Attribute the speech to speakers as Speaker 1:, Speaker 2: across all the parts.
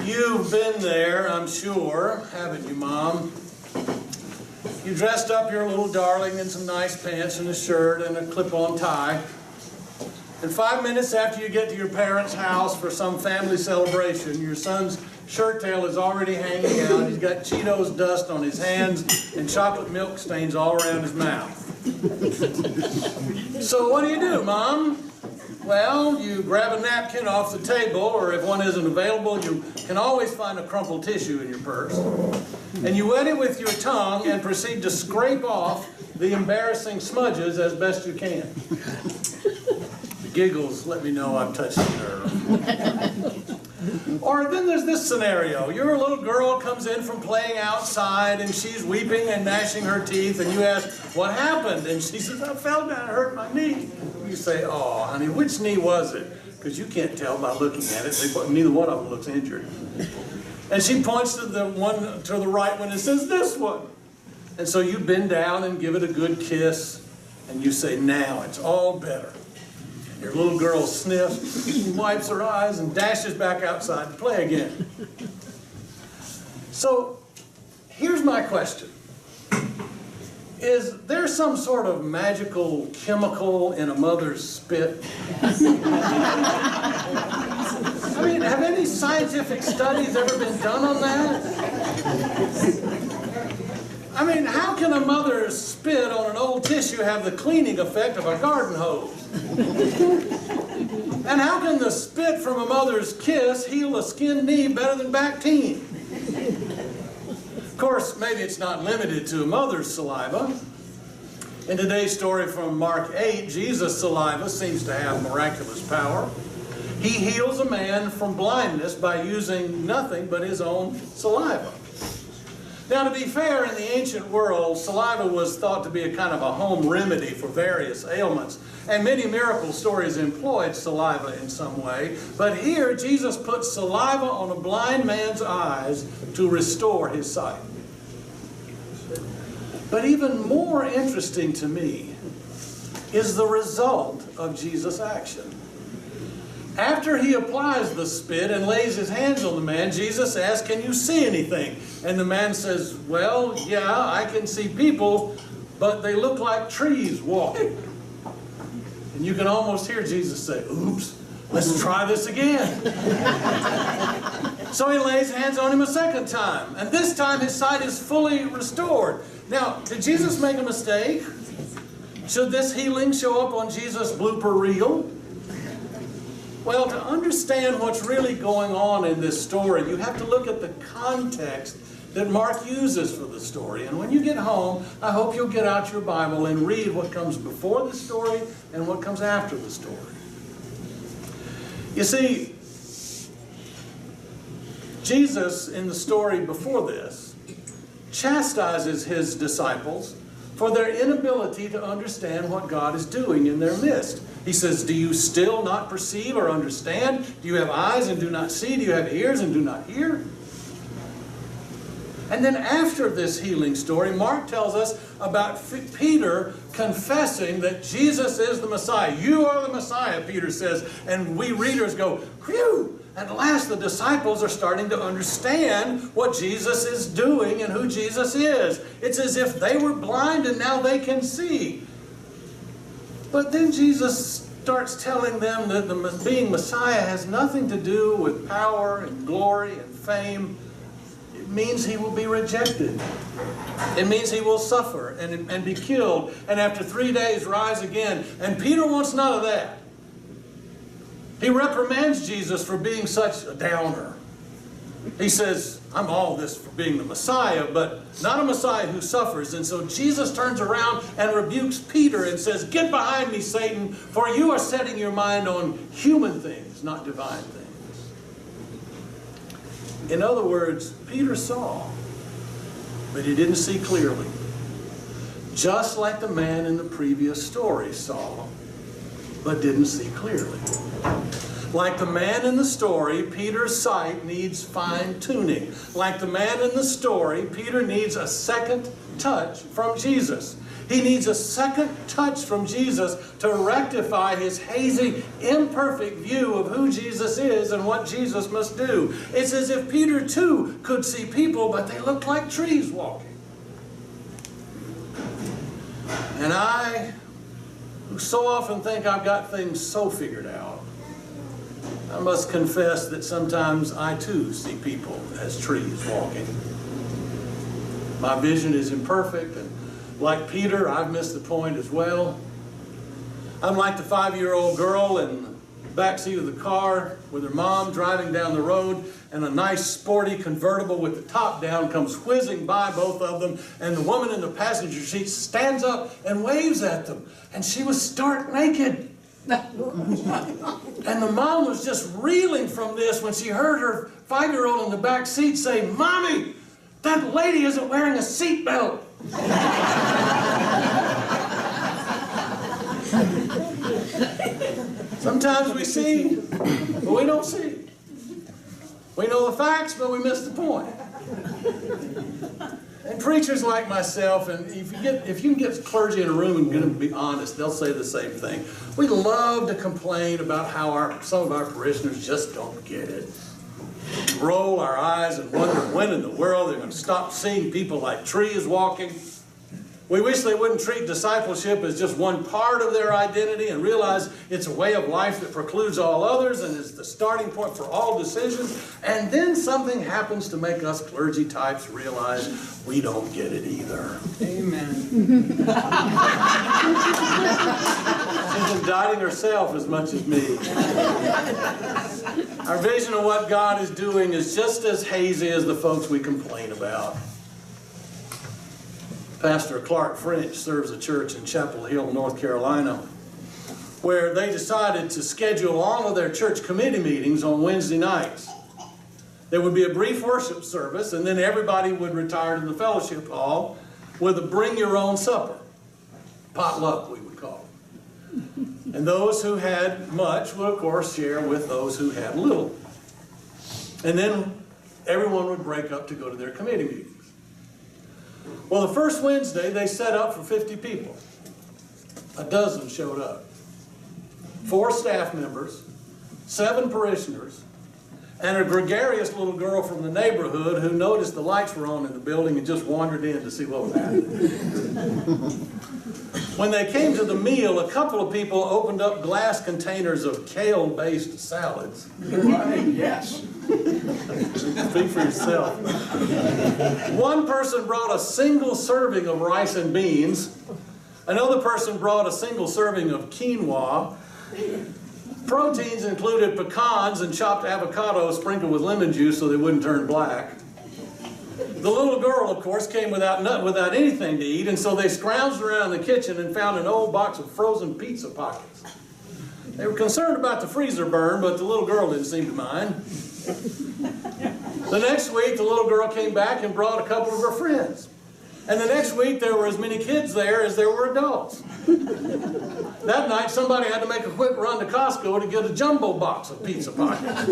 Speaker 1: You've been there, I'm sure, haven't you, Mom? You dressed up your little darling in some nice pants and a shirt and a clip-on tie. And 5 minutes after you get to your parents' house for some family celebration, your son's shirt tail is already hanging out. He's got Cheetos dust on his hands and chocolate milk stains all around his mouth. So what do, Mom? Well, you grab a napkin off the table, or if one isn't available, you can always find a crumpled tissue in your purse. And you wet it with your tongue and proceed to scrape off the embarrassing smudges as best you can. The giggles let me know I've touched the nerve. Or then there's this scenario. Your little girl comes in from playing outside and she's weeping and gnashing her teeth, and you ask, what happened? And she says, I fell down and hurt my knee. You say, oh, honey, which knee was it? Because you can't tell by looking at it. Neither one of them looks injured. And she points to the one to the right one and says, this one. And so you bend down and give it a good kiss, and you say, now it's all better. Your little girl sniffs, wipes her eyes, and dashes back outside to play again. So, here's my question. Is there some sort of magical chemical in a mother's spit? I mean, have any scientific studies ever been done on that? I mean, how can a mother's spit on an old tissue have the cleaning effect of a garden hose? And how can the spit from a mother's kiss heal a skinned knee better than Bactine? Of course, maybe it's not limited to a mother's saliva. In today's story from Mark 8, Jesus' saliva seems to have miraculous power. He heals a man from blindness by using nothing but his own saliva. Now, to be fair, in the ancient world, saliva was thought to be a kind of a home remedy for various ailments, and many miracle stories employed saliva in some way. But here, Jesus put saliva on a blind man's eyes to restore his sight. But even more interesting to me is the result of Jesus' action. After he applies the spit and lays his hands on the man, Jesus asks, can you see anything? And the man says, well, yeah, I can see people, but they look like trees walking. And you can almost hear Jesus say, oops, let's try this again. So he lays hands on him a second time, and this time his sight is fully restored. Now, did Jesus make a mistake? Should this healing show up on Jesus' blooper reel? Well, to understand what's really going on in this story, you have to look at the context that Mark uses for the story. And when you get home, I hope you'll get out your Bible and read what comes before the story and what comes after the story. You see, Jesus, in the story before this, chastises his disciples for their inability to understand what God is doing in their midst. He says, do you still not perceive or understand? Do you have eyes and do not see? Do you have ears and do not hear? And then after this healing story, Mark tells us about Peter confessing that Jesus is the Messiah. You are the Messiah, Peter says. And we readers go, whew! At last the disciples are starting to understand what Jesus is doing and who Jesus is. It's as if they were blind and now they can see. But then Jesus starts telling them that being Messiah has nothing to do with power and glory and fame. It means he will be rejected. It means he will suffer and be killed, and after 3 days rise again. And Peter wants none of that. He reprimands Jesus for being such a downer. He says, I'm all this for being the Messiah, but not a Messiah who suffers. And so Jesus turns around and rebukes Peter and says, get behind me, Satan, for you are setting your mind on human things, not divine things. In other words, Peter saw, but he didn't see clearly. Just like the man in the previous story saw, but didn't see clearly. Like the man in the story, Peter's sight needs fine-tuning. Like the man in the story, Peter needs a second touch from Jesus. He needs a second touch from Jesus to rectify his hazy, imperfect view of who Jesus is and what Jesus must do. It's as if Peter too could see people, but they looked like trees walking. And I, who so often think I've got things so figured out, I must confess that sometimes I too see people as trees walking. My vision is imperfect, and like Peter, I've missed the point as well. I'm like the 5-year-old girl in the backseat of the car with her mom driving down the road, and a nice sporty convertible with the top down comes whizzing by both of them, and the woman in the passenger seat stands up and waves at them, and she was stark naked. And the mom was just reeling from this when she heard her 5-year-old in the back seat say, "Mommy, that lady isn't wearing a seatbelt." Sometimes we see, but we don't see. We know the facts, but we miss the point. And preachers like myself, and if you can get clergy in a room and get them to be honest, they'll say the same thing. We love to complain about how some of our parishioners just don't get it. Roll our eyes and wonder when in the world they're going to stop seeing people like trees walking. We wish they wouldn't treat discipleship as just one part of their identity and realize it's a way of life that precludes all others and is the starting point for all decisions. And then something happens to make us clergy types realize we don't get it either.
Speaker 2: Amen.
Speaker 1: She's indicting herself as much as me. Our vision of what God is doing is just as hazy as the folks we complain about. Pastor Clark French serves a church in Chapel Hill, North Carolina, where they decided to schedule all of their church committee meetings on Wednesday nights. There would be a brief worship service, and then everybody would retire to the fellowship hall with a bring-your-own supper. Potluck, we would call it. And those who had much would, of course, share with those who had little. And then everyone would break up to go to their committee meetings. Well, the first Wednesday, they set up for 50 people. A dozen showed up. 4 staff members, 7 parishioners, and a gregarious little girl from the neighborhood who noticed the lights were on in the building and just wandered in to see what was happening. When they came to the meal, a couple of people opened up glass containers of kale-based salads.
Speaker 2: Right, yes.
Speaker 1: Speak for yourself. One person brought a single serving of rice and beans. Another person brought a single serving of quinoa. Proteins included pecans and chopped avocado sprinkled with lemon juice so they wouldn't turn black. The little girl, of course, came without anything to eat, and so they scrounged around the kitchen and found an old box of frozen pizza pockets. They were concerned about the freezer burn, but the little girl didn't seem to mind. The next week, the little girl came back and brought a couple of her friends. And the next week, there were as many kids there as there were adults. That night, somebody had to make a quick run to Costco to get a jumbo box of pizza pockets.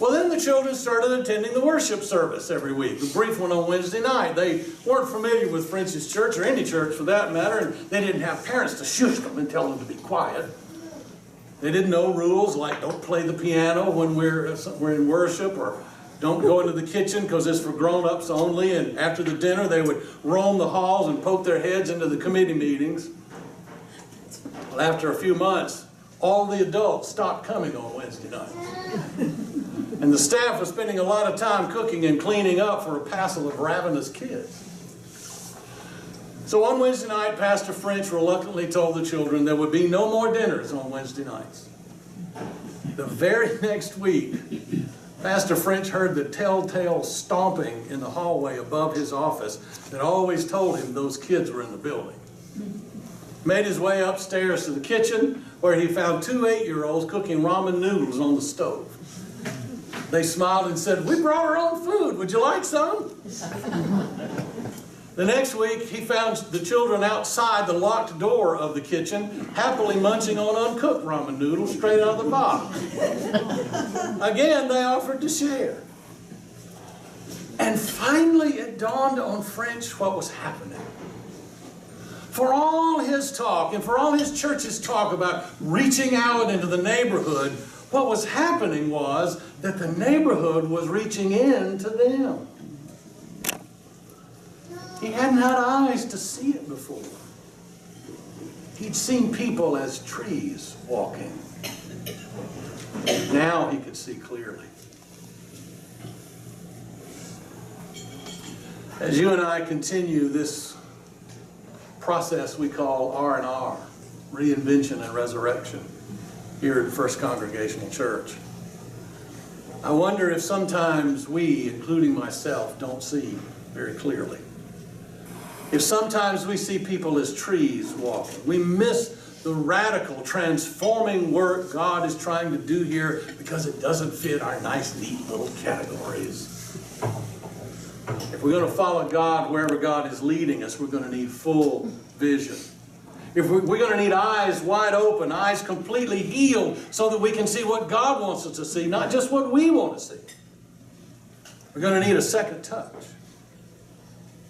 Speaker 1: Well, then the children started attending the worship service every week, the brief one on Wednesday night. They weren't familiar with French's church, or any church for that matter, and they didn't have parents to shush them and tell them to be quiet. They didn't know rules like don't play the piano when we're in worship, or don't go into the kitchen because it's for grown-ups only. And after the dinner, they would roam the halls and poke their heads into the committee meetings. Well, after a few months, all the adults stopped coming on Wednesday nights. And the staff was spending a lot of time cooking and cleaning up for a passel of ravenous kids. So on Wednesday night, Pastor French reluctantly told the children there would be no more dinners on Wednesday nights. The very next week, Pastor French heard the telltale stomping in the hallway above his office that always told him those kids were in the building. Made his way upstairs to the kitchen, where he found 2 8-year-olds cooking ramen noodles on the stove. They smiled and said, "We brought our own food. Would you like some?" The next week, he found the children outside the locked door of the kitchen, happily munching on uncooked ramen noodles straight out of the box. Again, they offered to share. And finally, it dawned on French what was happening. For all his talk and for all his church's talk about reaching out into the neighborhood, what was happening was that the neighborhood was reaching in to them. He hadn't had eyes to see it before. He'd seen people as trees walking. Now he could see clearly. As you and I continue this process we call R&R, Reinvention and Resurrection, here at First Congregational Church, I wonder if sometimes we, including myself, don't see very clearly. If sometimes we see people as trees walking, we miss the radical, transforming work God is trying to do here because it doesn't fit our nice, neat little categories. If we're going to follow God wherever God is leading us, we're going to need full vision. If we're going to need eyes wide open, eyes completely healed, so that we can see what God wants us to see, not just what we want to see. We're going to need a second touch,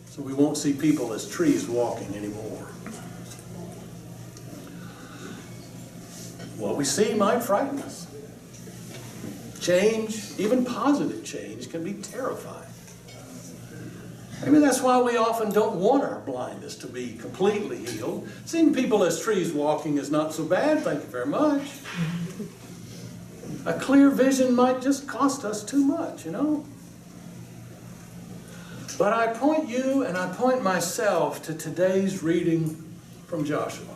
Speaker 1: so we won't see people as trees walking anymore. What we see might frighten us. Change, even positive change, can be terrifying. Maybe that's why we often don't want our blindness to be completely healed. Seeing people as trees walking is not so bad, thank you very much. A clear vision might just cost us too much, you know. But I point you and I point myself to today's reading from Joshua.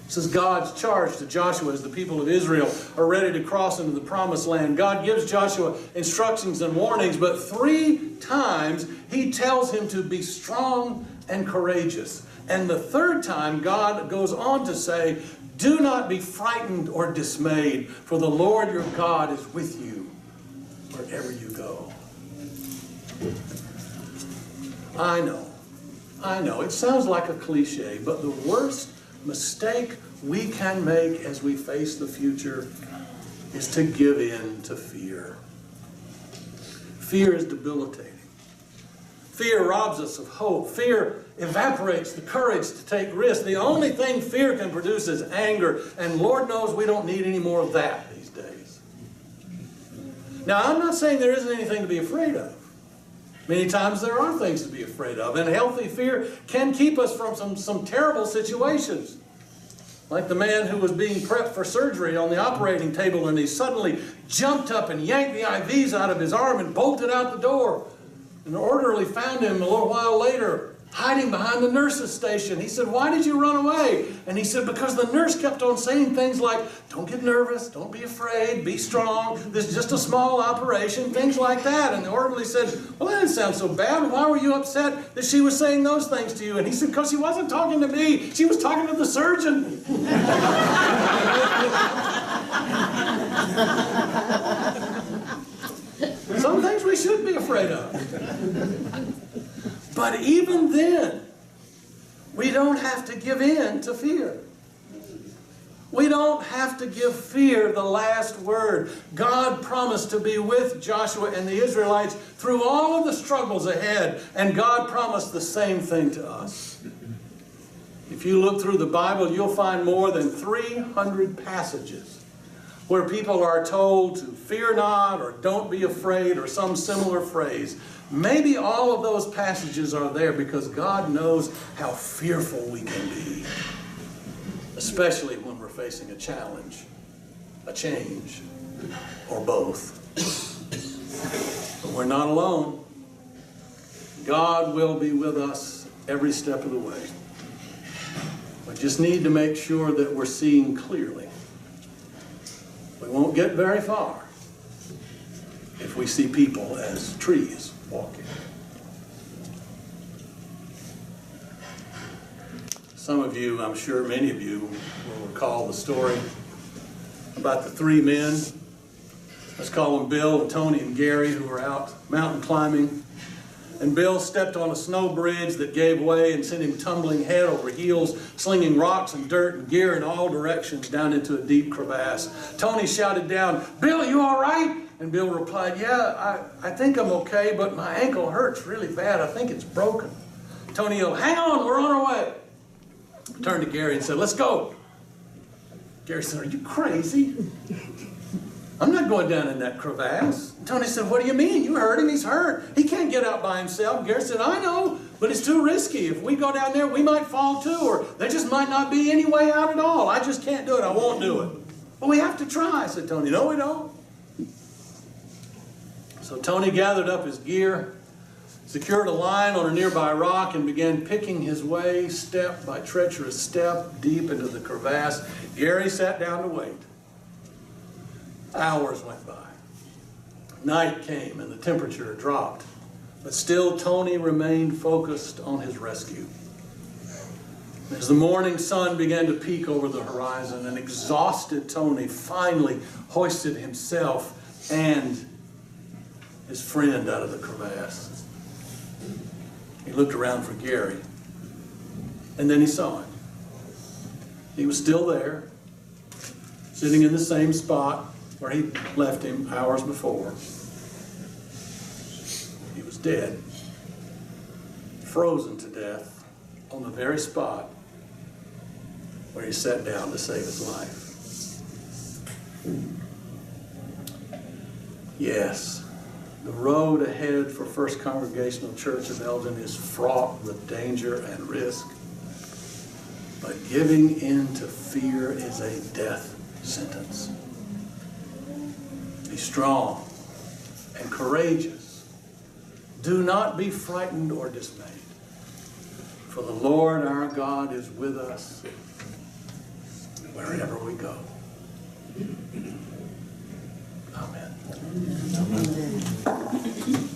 Speaker 1: This is God's charge to Joshua as the people of Israel are ready to cross into the promised land. God gives Joshua instructions and warnings, but 3 times he tells him to be strong and courageous. And the 3rd time God goes on to say, do not be frightened or dismayed, for the Lord your God is with you wherever you go. I know, it sounds like a cliche, but the worst mistake we can make as we face the future is to give in to fear. Fear is debilitating. Fear robs us of hope. Fear evaporates the courage to take risks. The only thing fear can produce is anger, and Lord knows we don't need any more of that these days. Now, I'm not saying there isn't anything to be afraid of. Many times there are things to be afraid of, and healthy fear can keep us from some terrible situations. Like the man who was being prepped for surgery on the operating table, and he suddenly jumped up and yanked the IVs out of his arm and bolted out the door. And the orderly found him a little while later hiding behind the nurse's station. He said, "Why did you run away?" And he said, "Because the nurse kept on saying things like, don't get nervous, don't be afraid, be strong, this is just a small operation," things like that. And the orderly said, "Well, that didn't sound so bad. Why were you upset that she was saying those things to you?" And he said, "Because she wasn't talking to me, she was talking to the surgeon." Some things we should be afraid of. But even then, we don't have to give in to fear. We don't have to give fear the last word. God promised to be with Joshua and the Israelites through all of the struggles ahead, and God promised the same thing to us. If you look through the Bible, you'll find more than 300 passages where people are told to fear not, or don't be afraid, or some similar phrase. Maybe all of those passages are there because God knows how fearful we can be, especially when we're facing a challenge, a change, or both. But we're not alone. God will be with us every step of the way. We just need to make sure that we're seeing clearly. We won't get very far if we see people as trees walking. Some of you, I'm sure many of you, will recall the story about the 3 men. Let's call them Bill and Tony and Gary, who were out mountain climbing. And Bill stepped on a snow bridge that gave way and sent him tumbling head over heels, slinging rocks and dirt and gear in all directions down into a deep crevasse. Tony shouted down, "Bill, you all right?" And Bill replied, "Yeah, I think I'm okay, but my ankle hurts really bad. I think it's broken." Tony yelled, hang on, we're on our way. Turned to Gary and said, let's go. Gary said, are you crazy? I'm not going down in that crevasse. Tony said, what do you mean? You heard him, he's hurt. He can't get out by himself. Gary said, I know, but it's too risky. If we go down there, we might fall too, or there just might not be any way out at all. I just can't do it. I won't do it. But we have to try, said Tony. No, we don't. So Tony gathered up his gear, secured a line on a nearby rock, and began picking his way step by treacherous step deep into the crevasse. Gary sat down to wait. Hours went by. Night came and the temperature dropped, but still Tony remained focused on his rescue. As the morning sun began to peek over the horizon, an exhausted Tony finally hoisted himself and his friend out of the crevasse. He looked around for Gary, and then he saw him. He was still there, sitting in the same spot where he left him hours before. He was dead, frozen to death on the very spot where he sat down to save his life. Yes, the road ahead for First Congregational Church of Elgin is fraught with danger and risk, but giving in to fear is a death sentence. Be strong and courageous. Do not be frightened or dismayed, for the Lord our God is with us wherever we go. Amen.
Speaker 2: Amen.